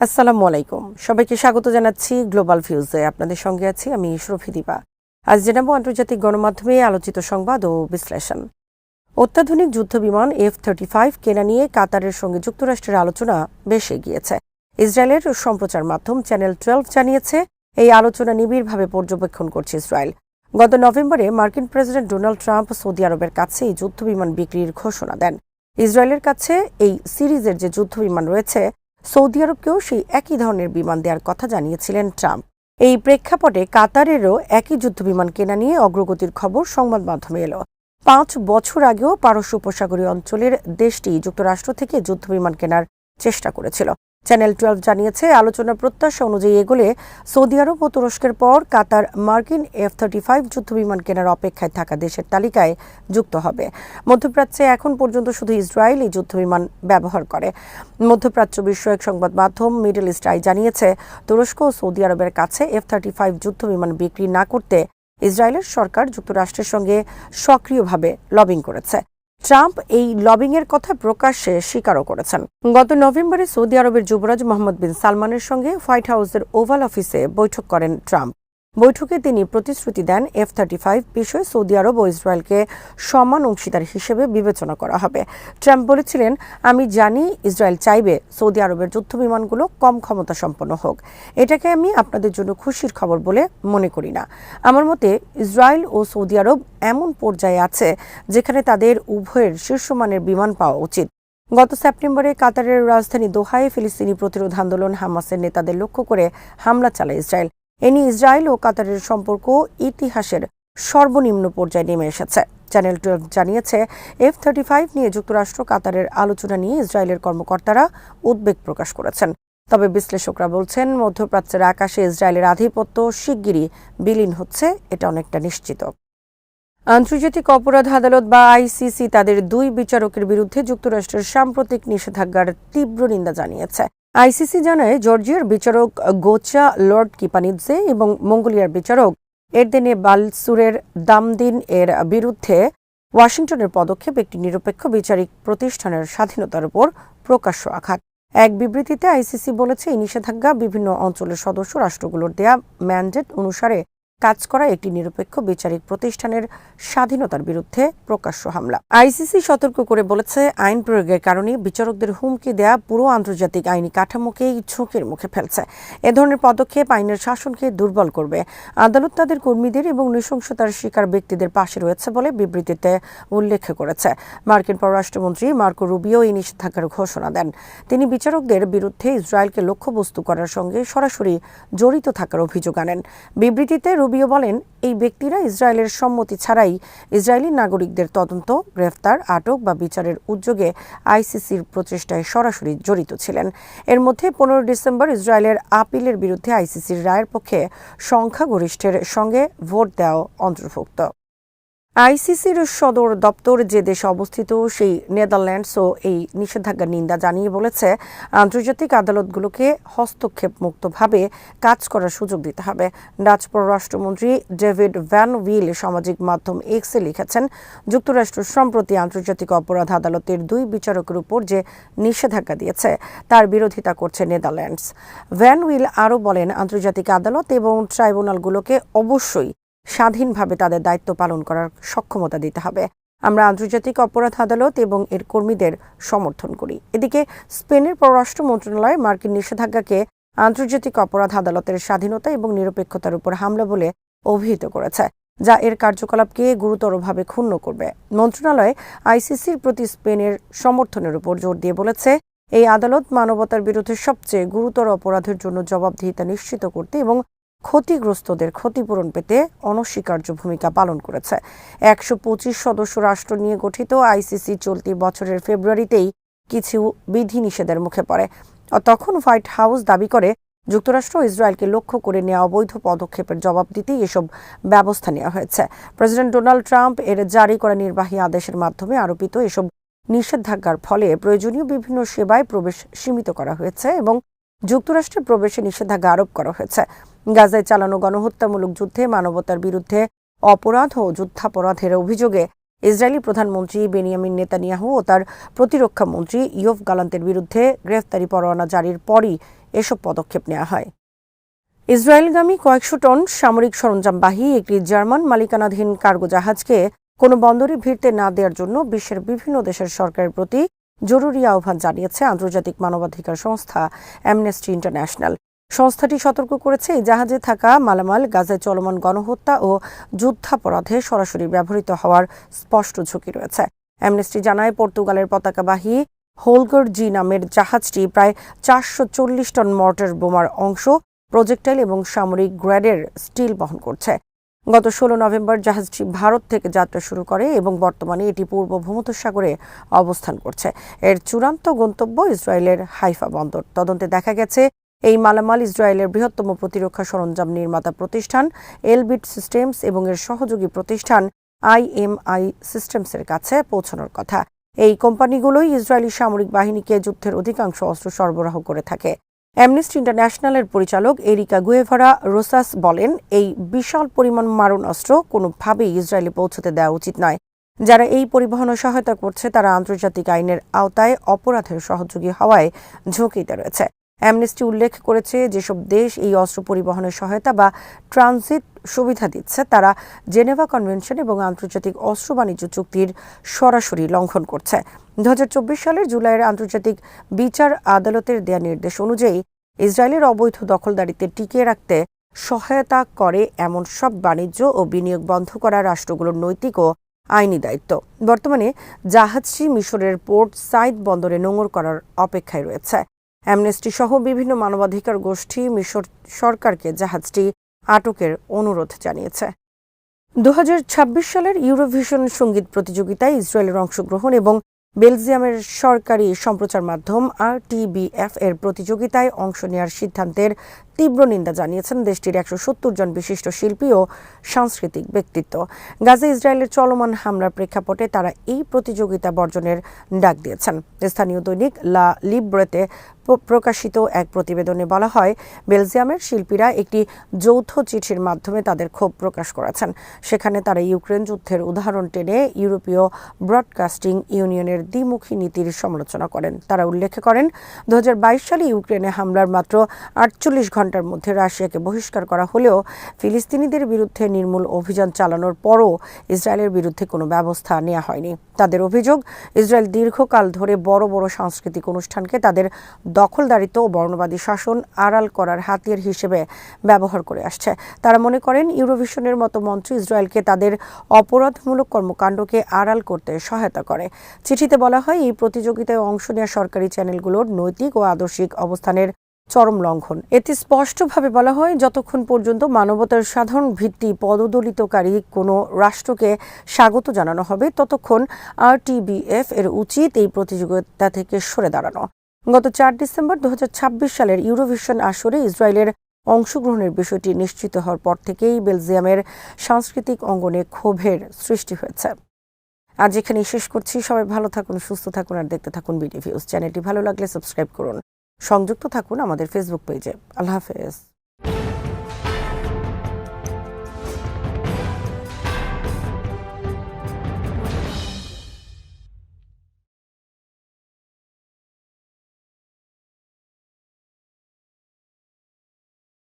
আসসালামু আলাইকুম। সবাইকে স্বাগত জানাচ্ছি গ্লোবাল ভিউজে। আপনাদের সঙ্গে আছি আমি শরফি দিবা। আজ জানাবো আন্তর্জাতিক গণমাধ্যমে আলোচিত সংবাদ ও বিশ্লেষণ। অত্যাধুনিক যুদ্ধবিমান F-35 কেনা নিয়ে কাতারের সঙ্গে যুক্তরাষ্ট্রের আলোচনা বেশ এগিয়েছে। ইসরায়েলের সম্প্রচার মাধ্যম চ্যানেল 12 জানিয়েছে এই আলোচনা নিবিড়ভাবে পর্যবেক্ষণ করছে ইসরায়েল। গত নভেম্বরে মার্কিন প্রেসিডেন্ট ডোনাল্ড ট্রাম্প সৌদি আরবের কাছে এই যুদ্ধবিমান বিক্রির ঘোষণা দেন। ইসরায়েলের কাছে এই সিরিজের যে যুদ্ধবিমান রয়েছে, সৌদি আরবকেও সেই একই ধরনের বিমান দেওয়ার কথা জানিয়েছিলেন ট্রাম্প। এই প্রেক্ষাপটে কাতারেরও একই যুদ্ধবিমান কেনা নিয়ে অগ্রগতির খবর সংবাদ মাধ্যমে এলো। 5 বছর আগেও পারস্য উপসাগরীয় অঞ্চলের দেশটি যুক্তরাষ্ট্র থেকে যুদ্ধবিমান কেনার চেষ্টা করেছিল। চ্যানেল 12 জানিয়েছে আলোচনার প্রত্যাশা অনুযায়ী এগোলে সৌদি আরব ও তুরস্কের পর কাতার মার্কিন F-35 যুদ্ধবিমান কেনার অপেক্ষায় থাকা দেশের তালিকায় যুক্ত হবে। মধ্যপ্রাচ্যে এখন পর্যন্ত শুধু ইসরায়েল এই যুদ্ধবিমান ব্যবহার করে। মধ্যপ্রাচ্য বিষয়ক সংবাদ মাধ্যম মিডল ইস্ট আই জানিয়েছে তুরস্ক ও সৌদি আরবের কাছে F-35 যুদ্ধবিমান বিক্রি না করতে ইসরায়েলের সরকার যুক্তরাষ্ট্রের সঙ্গে সক্রিয়ভাবে লবিং করেছে। ট্রাম্প এই লবিংয়ের কথা প্রকাশ্যে স্বীকারও করেছেন। গত নভেম্বরে সৌদি আরবের যুবরাজ মোহাম্মদ বিন সালমানের সঙ্গে হোয়াইট হাউসের ওভাল অফিসে বৈঠক করেন ট্রাম্প। বৈঠকে তিনি প্রতিশ্রুতি দেন F-35 বিষয়ে সৌদি আরব ও ইসরায়েলকে সমান অংশীদার হিসেবে বিবেচনা করা হবে। ট্রাম্প বলেছিলেন, আমি জানি ইসরায়েল চাইবে সৌদি আরবের যুদ্ধবিমানগুলো কম ক্ষমতা সম্পন্ন হোক। এটাকে আমি আপনাদের জন্য খুশির খবর বলে মনে করি না। আমার মতে ইসরায়েল ও সৌদি আরব এমন পর্যায়ে আছে যেখানে তাদের উভয়ের শীর্ষমানের বিমান পাওয়া উচিত। গত সেপ্টেম্বরে কাতারের রাজধানী দোহায় ফিলিস্তিনি প্রতিরোধ আন্দোলন হামাসের নেতাদের লক্ষ্য করে হামলা চালায় ইসরায়েল। এ নিয়ে ইসরায়েল ও কাতারের সম্পর্ক ইতিহাসের সর্বনিম্ন পর্যায়ে নেমে এসেছে। চ্যানেল 12 জানিয়েছে F-35 নিয়ে যুক্তরাষ্ট্র কাতারের আলোচনা নিয়ে ইসরায়েলের কর্মকর্তারা উদ্বেগ প্রকাশ করেছেন। তবে বিশ্লেষকরা বলছেন মধ্যপ্রাচ্যের আকাশে ইসরায়েলের আধিপত্য শিগগিরই বিলীন হচ্ছে, এটা অনেকটা নিশ্চিত। আন্তর্জাতিক অপরাধ আদালত বা ICC তাদের 2 বিচারকের বিরুদ্ধে যুক্তরাষ্ট্রের সাম্প্রতিক নিষেধাজ্ঞার তীব্র নিন্দা জানিয়েছে। ICC জানায় জর্জিয়ার বিচারক গোচা লর্ড কিপানিৎজে এবং মঙ্গোলিয়ার বিচারক এরদেনে বালসুরের দামদিন এর বিরুদ্ধে ওয়াশিংটনের পদক্ষেপ একটি নিরপেক্ষ বিচারিক প্রতিষ্ঠানের স্বাধীনতার উপর প্রকাশ্য আঘাত। এক বিবৃতিতে ICC বলেছে এই নিষেধাজ্ঞা বিভিন্ন অঞ্চলের সদস্য রাষ্ট্রগুলোর দেয়া ম্যান্ডেট অনুসারে কাজ করা একটি নিরপেক্ষ বিচারিক প্রতিষ্ঠানের স্বাধীনতার বিরুদ্ধে প্রকাশ্য হামলা। ICC সতর্ক করে বলেছে আইন প্রয়োগের কারণে বিচারকদের হুমকি দেয়া পুরো আন্তর্জাতিক আইনি কাঠামোকেই ঝুঁকির মুখে ফেলছে। এ ধরনের পদক্ষেপ আইনের শাসনকে দুর্বল করবে। আদালত তাদের কর্মীদের এবং নৃশংসতার শিকার ব্যক্তিদের পাশে রয়েছে বলে বিবৃতিতে উল্লেখ করেছে। মার্কিন পররাষ্ট্রমন্ত্রী মার্কো রুবিও এই নিষেধাজ্ঞার ঘোষণা দেন। তিনি বিচারকদের বিরুদ্ধে ইসরায়েলকে লক্ষ্যবস্তু করার সঙ্গে সরাসরি জড়িত থাকার অভিযোগ আনেন। বিবৃতিতে রুবিও বলেন, এই ব্যক্তিরা ইসরায়েলের সম্মতি ছাড়াই ইসরায়েলি নাগরিকদের তদন্ত, গ্রেফতার, আটক বা বিচারের উদ্যোগে ICCর প্রচেষ্টায় সরাসরি জড়িত ছিলেন। এর মধ্যে 15 ডিসেম্বর ইসরায়েলের আপিলের বিরুদ্ধে ICCর রায়ের পক্ষে সংখ্যাগরিষ্ঠের সঙ্গে ভোট দেওয়া অন্তর্ভুক্ত। ICCর সদর দপ্তর যে দেশে অবস্থিত সেই নেদারল্যান্ডসও এই নিষেধাজ্ঞার নিন্দা জানিয়ে বলেছে আন্তর্জাতিক আদালতগুলোকে হস্তক্ষেপ মুক্তভাবে কাজ করার সুযোগ দিতে হবে। ডাচ পররাষ্ট্রমন্ত্রী ডেভিড ভ্যান উইল সামাজিক মাধ্যম এক্সে লিখেছেন, যুক্তরাষ্ট্র সম্প্রতি আন্তর্জাতিক অপরাধ আদালতের 2 বিচারকের উপর যে নিষেধাজ্ঞা দিয়েছে তার বিরোধিতা করছে নেদারল্যান্ডস। ভ্যান উইল আরও বলেন, আন্তর্জাতিক আদালত এবং ট্রাইব্যুনালগুলোকে অবশ্যই স্বাধীনভাবে তাদের দায়িত্ব পালন করার সক্ষমতা দিতে হবে। আমরা আন্তর্জাতিক অপরাধ আদালত এবং এর কর্মীদের সমর্থন করি। এদিকে স্পেনের পররাষ্ট্র মন্ত্রণালয় মার্কিন নিষেধাজ্ঞাকে আন্তর্জাতিক অপরাধ আদালতের স্বাধীনতা এবং নিরপেক্ষতার উপর হামলা বলে অভিহিত করেছে, যা এর কার্যকলাপকে গুরুতরভাবে ক্ষুণ্ণ করবে। মন্ত্রণালয় ICCর প্রতি স্পেনের সমর্থনের উপর জোর দিয়ে বলেছে, এই আদালত মানবতার বিরুদ্ধে সবচেয়ে গুরুতর অপরাধের জন্য জবাবদিহিতা নিশ্চিত করতে এবং ক্ষতিগ্রস্তদের ক্ষতিপূরণ পেতে অনস্বীকার্য ভূমিকা পালন করেছে। 125 সদস্য রাষ্ট্র নিয়ে গঠিত ICC চলতি বছরের ফেব্রুয়ারিতেই কিছু বিধিনিষেধের মুখে পড়ে। তখন হোয়াইট হাউস দাবি করে যুক্তরাষ্ট্র ও ইসরায়েলকে লক্ষ্য করে নেওয়া অবৈধ পদক্ষেপের জবাব দিতেই এসব ব্যবস্থা নেওয়া হয়েছে। প্রেসিডেন্ট ডোনাল্ড ট্রাম্প এর জারি করা নির্বাহী আদেশের মাধ্যমে আরোপিত এসব নিষেধাজ্ঞার ফলে প্রয়োজনীয় বিভিন্ন সেবায় প্রবেশ সীমিত করা হয়েছে এবং যুক্তরাষ্ট্রে প্রবেশে নিষেধাজ্ঞা আরোপ করা হয়েছে। গাজায় চালানো গণহত্যামূলক যুদ্ধে মানবতার বিরুদ্ধে অপরাধ ও যুদ্ধাপরাধের অভিযোগে ইসরায়েলি প্রধানমন্ত্রী বেনিয়ামিন নেতানিয়াহু ও তার প্রতিরক্ষা মন্ত্রী ইয়োভ গালান্তের বিরুদ্ধে গ্রেফতারি পরোয়ানা জারির পরই এসব পদক্ষেপ নেওয়া হয়। ইসরায়েলগামী কয়েকশো টন সামরিক সরঞ্জামবাহী একটি জার্মান মালিকানাধীন কার্গো জাহাজকে কোনো বন্দরে ভিড়তে না দেওয়ার জন্য বিশ্বের বিভিন্ন দেশের সরকারের প্রতি জরুরি আহ্বান জানিয়েছে আন্তর্জাতিক মানবাধিকার সংস্থা অ্যামনেস্টি ইন্টারন্যাশনাল। সংস্থাটি সতর্ক করেছে এই জাহাজে থাকা মালামাল গাজায় চলমান গণহত্যা ও যুদ্ধাপরাধে সরাসরি ব্যবহৃত হওয়ার স্পষ্ট ঝুঁকি রয়েছে। অ্যামনেস্টি জানায়, পর্তুগালের পতাকাবাহী হোলগার জি নামের জাহাজটি প্রায় 440 টন মর্টার বোমার অংশ, প্রজেক্টাইল এবং সামরিক গ্রেডের স্টিল বহন করছে। গত 16 নভেম্বর জাহাজটি ভারত থেকে যাত্রা শুরু করে এবং বর্তমানে এটি পূর্ব ভূমধ্যসাগরে অবস্থান করছে। এর চূড়ান্ত গন্তব্য ইসরায়েলের হাইফা বন্দর। তদন্তে দেখা গেছে, এই মালামাল ইসরায়েলের বৃহত্তম প্রতিরক্ষা সরঞ্জাম নির্মাতা প্রতিষ্ঠান এলবিট সিস্টেমস এবং এর সহযোগী প্রতিষ্ঠান IMI সিস্টেমসের কাছে পৌঁছানোর কথা। এই কোম্পানিগুলোই ইসরায়েলি সামরিক বাহিনীকে যুদ্ধের অধিকাংশ অস্ত্র সরবরাহ করে থাকে। অ্যামনেস্টি ইন্টারন্যাশনালের পরিচালক এরিকা গুয়েভারা রোসাস বলেন, এই বিশাল পরিমাণ মারণ অস্ত্র কোনোভাবেই ইসরায়েলে পৌঁছতে দেওয়া উচিত নয়। যারা এই পরিবহনে সহায়তা করছে তারা আন্তর্জাতিক আইনের আওতায় অপরাধের সহযোগী হওয়ায় ঝুঁকিতে রয়েছে। অ্যামনেস্টি উল্লেখ করেছে, যেসব দেশ এই অস্ত্র পরিবহনের সহায়তা বা ট্রানজিট সুবিধা দিচ্ছে তারা জেনেভা কনভেনশন এবং আন্তর্জাতিক অস্ত্র বাণিজ্য চুক্তির সরাসরি লঙ্ঘন করছে। 2024 সালের জুলাইয়ের আন্তর্জাতিক বিচার আদালতের দেয়া নির্দেশ অনুযায়ী ইসরায়েলের অবৈধ দখলদারিতে টিকিয়ে রাখতে সহায়তা করে এমন সব বাণিজ্য ও বিনিয়োগ বন্ধ করা রাষ্ট্রগুলোর নৈতিক ও আইনি দায়িত্ব। বর্তমানে জাহাজটি মিশরের পোর্ট সাইদ বন্দরে নোঙর করার অপেক্ষায় রয়েছে। অ্যামনেস্টি সহ বিভিন্ন মানবাধিকার গোষ্ঠী মিশর সরকারকে জাহাজটি আটকের অনুরোধ জানিয়েছে। 2026 সালের ইউরোভিশন সঙ্গীত প্রতিযোগিতায় ইসরায়েলের অংশগ্রহণ এবং বেলজিয়ামের সরকারি সম্প্রচার মাধ্যম RTBF এর প্রতিযোগিতায় অংশ নেওয়ার সিদ্ধান্তের তীব্র নিন্দা জানিয়েছেন দেশটির 170 জন বিশিষ্ট শিল্পী ও সাংস্কৃতিক ব্যক্তিত্ব। গাজা ইসরায়েলের চলমান হামলার প্রেক্ষাপটে তারা এই প্রতিযোগিতা বর্জনের ডাক দিয়েছেন। স্থানীয় দৈনিক লা লিব্রেতে প্রকাশিত এক প্রতিবেদনে বলা হয়, বেলজিয়ামের শিল্পীরা একটি যৌথ চিঠির মাধ্যমে তাদের ক্ষোভ প্রকাশ করেছেন। সেখানে তারা ইউক্রেন যুদ্ধের উদাহরণ টেনে ইউরোপীয় ব্রডকাস্টিং ইউনিয়নের দ্বিমুখী নীতির সমালোচনা করেন। তারা উল্লেখ করেন, 2022 সালে ইউক্রেনে হামলার মাত্র 48 ঘণ্টার মধ্যে রাশিয়াকে বহিষ্কার করা হলেও ফিলিস্তিনিদের বিরুদ্ধে নির্মূল অভিযান চালানোর পরও ইসরায়েলের বিরুদ্ধে কোনো ব্যবস্থা নেওয়া হয়নি। তাদের অভিযোগ, ইসরায়েল দীর্ঘকাল ধরে বড় বড় সাংস্কৃতিক অনুষ্ঠানকে তাদের দখলদারিত্ব ও বর্ণবাদী শাসন আড়াল করার হাতিয়ার হিসেবে ব্যবহার করে আসছে। তারা মনে করেন, ইউরোভিশনের মতো মঞ্চ ইসরায়েলকে তাদের অপরাধমূলক কর্মকাণ্ডকে আড়াল করতে সহায়তা করে। চিঠিতে বলা হয়, এই প্রতিযোগিতায় অংশ নেওয়া সরকারি চ্যানেলগুলোর নৈতিক ও আদর্শিক অবস্থানের চরম লঙ্ঘন। এতে স্পষ্টভাবে বলা হয়, যতক্ষণ পর্যন্ত মানবতার সাধারণ ভিত্তি পদদলিতকারী কোনো রাষ্ট্রকে স্বাগত জানানো হবে ততক্ষণ RTBF এর উচিত এই প্রতিযোগিতা থেকে সরে দাঁড়ানো। গত 4 ডিসেম্বর 2026 সালের ইউরোভিশন আসরে ইসরায়েলের অংশগ্রহণের বিষয়টি নিশ্চিত হওয়ার পর থেকেই বেলজিয়ামের সাংস্কৃতিক অঙ্গনে ক্ষোভের সৃষ্টি হয়েছে। আজ এখানেই শেষ করছি। সবাই ভালো থাকুন, সুস্থ থাকুন আর দেখতে থাকুন বিডি ভিউজ। চ্যানেলটি ভালো লাগলে সাবস্ক্রাইব করুন। সংযুক্ত থাকুন আমাদের ফেসবুক পেজে। আল্লাহ হাফেজ।